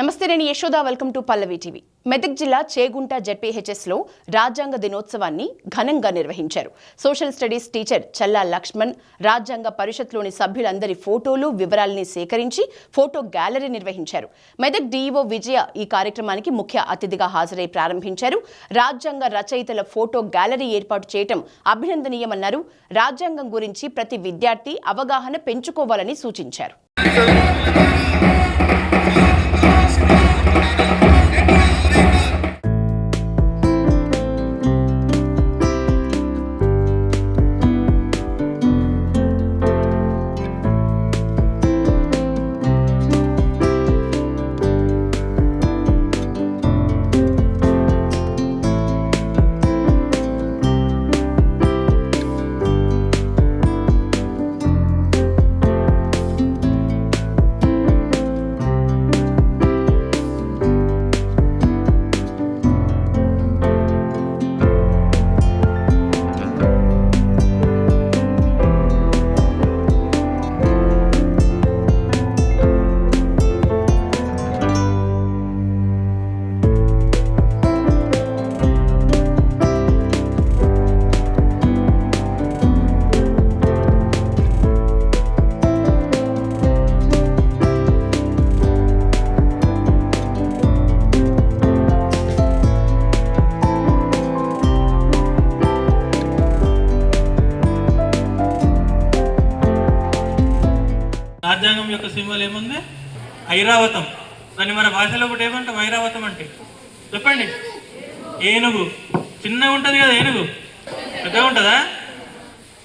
నమస్తే, నేను Yashoda. Welcome to Pallavi TV. Medak జిల్లా చేగుంట జెడ్పీహెచ్ఎస్లో రాజ్యాంగ దినోత్సవాన్ని ఘనంగా నిర్వహించారు. సోషల్ స్టడీస్ టీచర్ చల్లా లక్ష్మణ్ రాజ్యాంగ పరిషత్లోని సభ్యులందరి ఫోటోలు వివరాలని సేకరించి ఫోటో గ్యాలరీ నిర్వహించారు. మెదక్ డీఈఓ విజయ ఈ కార్యక్రమానికి ముఖ్య అతిథిగా హాజరై ప్రారంభించారు. రాజ్యాంగ రచయితల ఫోటో గ్యాలరీ ఏర్పాటు చేయడం అభినందనీయమన్నారు. రాజ్యాంగం గురించి ప్రతి విద్యార్థి అవగాహన పెంచుకోవాలని సూచించారు. రాజ్యాంగం యొక్క సింబల్ ఏముంది? ఐరావతం. దాన్ని మన భాషలో ఒకటి ఏమంటాం? ఐరావతం అంటే చెప్పండి. ఏనుగు. చిన్నగా ఉంటుంది కదా ఏనుగు. పెద్దగా ఉంటుందా?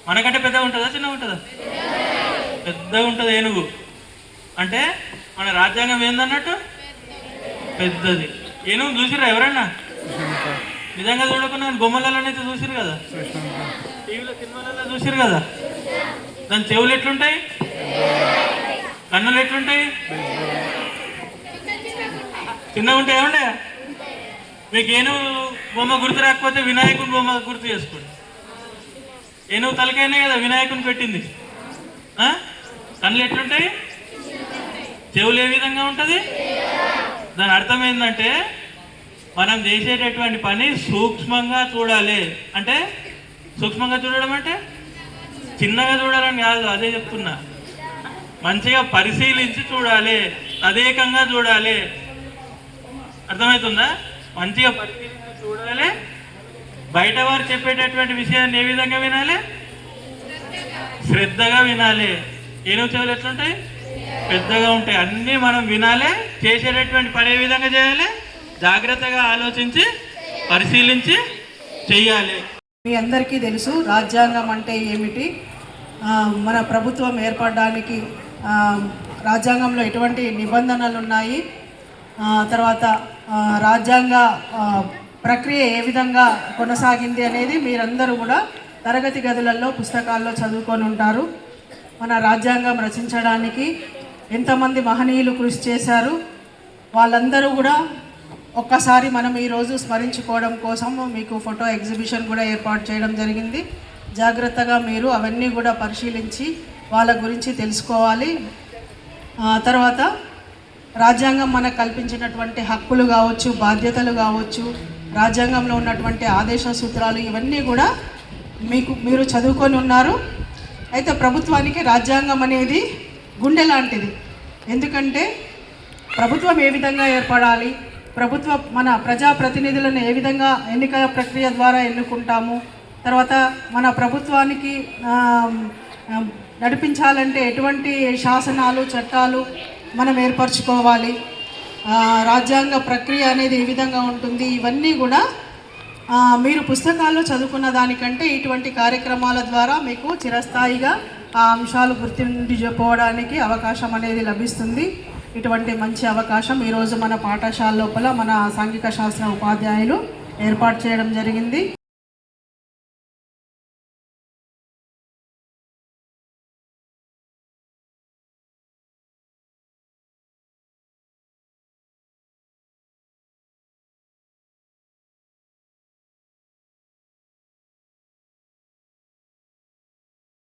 మనకంటే పెద్దగా ఉంటుందా చిన్నగా ఉంటుందా? పెద్దగా ఉంటుంది ఏనుగు. అంటే మన రాజ్యాంగం ఏందన్నట్టు పెద్దది. ఏనుగు చూసిరా ఎవరన్నా? నిజంగా చూడకుండా బొమ్మలలోనైతే చూసిరు కదా, టీవీలో సినిమాలలో చూసిరు కదా. దాని చెవులు ఎట్లుంటాయి, కన్నులు ఎట్లుంటాయి, చిన్నగా ఉంటాయి. ఏమండే మీకు ఏనుగు బొమ్మ గుర్తు రాకపోతే వినాయకుని బొమ్మ గుర్తు చేసుకోండి. ఏనుగు తలకైనా కదా వినాయకుని పెట్టింది. కన్నులు ఎట్లుంటాయి, చెవులు ఏ విధంగా ఉంటుంది. దాని అర్థం ఏంటంటే మనం చేసేటటువంటి పని సూక్ష్మంగా చూడాలి. అంటే సూక్ష్మంగా చూడడం అంటే చిన్నగా చూడాలని కాదు, అదే చెప్తున్నా. మంచిగా పరిశీలించి చూడాలి, తదేకంగా చూడాలి. అర్థమవుతుందా? మంచిగా పరిశీలించి చూడాలి. బయట వారు చెప్పేటటువంటి విషయాన్ని ఏ విధంగా వినాలి? శ్రద్ధగా వినాలి. ఏనుగు చెవులు ఎట్లుంటాయి? పెద్దగా ఉంటాయి. అన్నీ మనం వినాలి. చేసేటటువంటి పని ఏ విధంగా చేయాలి? జాగ్రత్తగా ఆలోచించి పరిశీలించి చెయ్యాలి. మీ అందరికీ తెలుసు రాజ్యాంగం అంటే ఏమిటి, మన ప్రభుత్వం ఏర్పడడానికి రాజ్యాంగంలో ఎటువంటి నిబంధనలు ఉన్నాయి, తర్వాత రాజ్యాంగ ప్రక్రియ ఏ విధంగా కొనసాగింది అనేది మీరందరూ కూడా తరగతి గదులలో పుస్తకాల్లో చదువుకొని ఉంటారు. మన రాజ్యాంగం రచించడానికి ఎంతమంది మహనీయులు కృషి చేశారు, వాళ్ళందరూ కూడా ఒక్కసారి మనం ఈరోజు స్మరించుకోవడం కోసం మీకు ఫోటో ఎగ్జిబిషన్ కూడా ఏర్పాటు చేయడం జరిగింది. జాగ్రత్తగా మీరు అవన్నీ కూడా పరిశీలించి వాళ్ళ గురించి తెలుసుకోవాలి. తర్వాత రాజ్యాంగం మనకు కల్పించినటువంటి హక్కులు కావచ్చు, బాధ్యతలు కావచ్చు, రాజ్యాంగంలో ఉన్నటువంటి ఆదేశ సూత్రాలు ఇవన్నీ కూడా మీరు చదువుకొని ఉన్నారు. అయితే ప్రభుత్వానికి రాజ్యాంగం అనేది గుండె లాంటిది. ఎందుకంటే ప్రభుత్వం ఏ విధంగా ఏర్పడాలి, మన ప్రజాప్రతినిధులను ఏ విధంగా ఎన్నికల ప్రక్రియ ద్వారా ఎన్నుకుంటాము, తర్వాత మన ప్రభుత్వానికి నడిపించాలంటే ఎటువంటి శాసనాలు చట్టాలు మనం ఏర్పరచుకోవాలి, రాజ్యాంగ ప్రక్రియ అనేది ఏ విధంగా ఉంటుంది, ఇవన్నీ కూడా మీరు పుస్తకాల్లో చదువుకున్న దానికంటే ఇటువంటి కార్యక్రమాల ద్వారా మీకు చిరస్థాయిగా ఆ అంశాలు గుర్తుండిపోవడానికి అవకాశం అనేది లభిస్తుంది. ఇటువంటి మంచి అవకాశం ఈరోజు మన పాఠశాల లోపల మన సాంఘిక శాస్త్ర ఉపాధ్యాయులు ఏర్పాటు చేయడం జరిగింది.